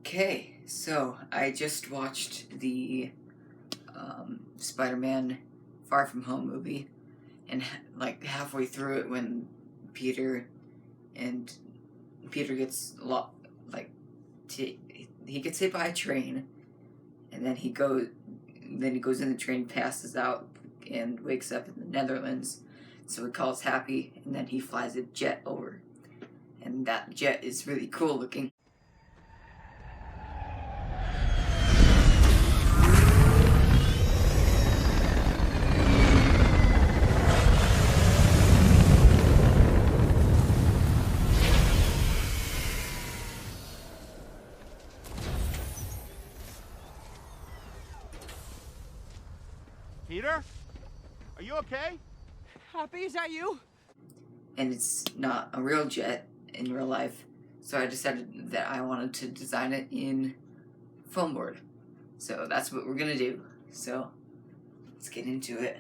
Okay, so I just watched the Spider-Man Far From Home movie, and like halfway through it, when Peter and Peter gets he gets hit by a train, and then he goes in the train, passes out, and wakes up in the Netherlands. So he calls Happy, and then he flies a jet over, and that jet is really cool looking. Peter? Are you okay? Happy, is that you? And it's not a real jet in real life, so I decided that I wanted to design it in Foamboard. So that's what we're gonna do. So let's get into it.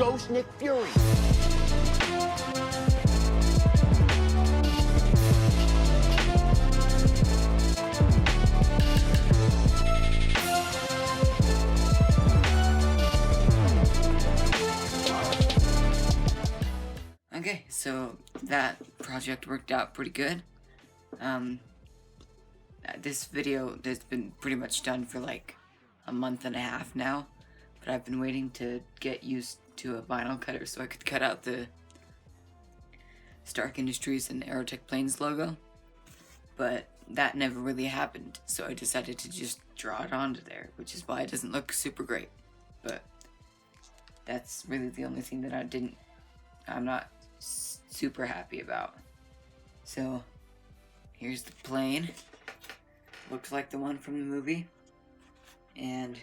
Ghost Nick Fury. Okay, so that project worked out pretty good. This video has been pretty much done for like a month and a half now, but I've been waiting to get used to a vinyl cutter so I could cut out the Stark Industries and Aerotech Planes logo, but that never really happened, so I decided to just draw it onto there, which is why it doesn't look super great, but that's really the only thing that I'm not super happy about. So here's the plane. Looks like the one from the movie, and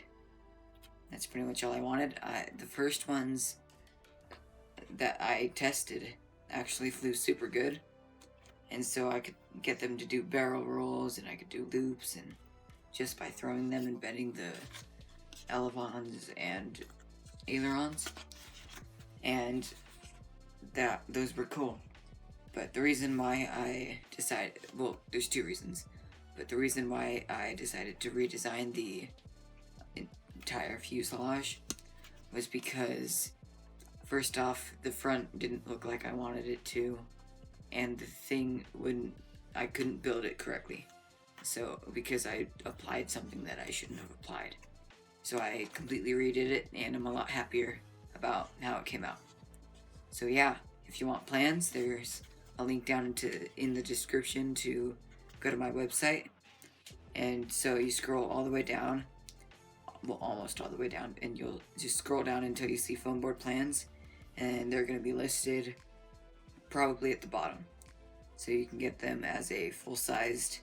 that's pretty much all I wanted. The first ones that I tested actually flew super good, and so I could get them to do barrel rolls, and I could do loops, and just by throwing them and bending the elevons and ailerons, and those were cool. But the reason why I decided, well, there's two reasons, but the reason why I decided to redesign the entire fuselage was because, first off, the front didn't look like I wanted it to, and the thing I couldn't build it correctly. So, because I applied something that I shouldn't have applied. So I completely redid it, and I'm a lot happier about how it came out. So yeah, if you want plans, there's a link down in the description to go to my website. And so you scroll all the way down, well, almost all the way down, and you'll just scroll down until you see Foamboard plans, and they're going to be listed probably at the bottom. So you can get them as a full-sized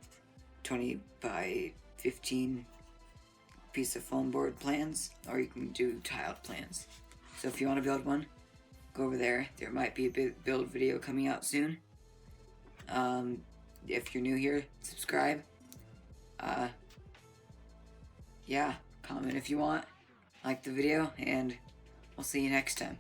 20 by 15 piece of Foamboard plans, or you can do tiled plans. So if you want to build one, go over there. There might be a build video coming out soon. If you're new here, subscribe. Yeah, comment if you want, like the video, and I'll see you next time.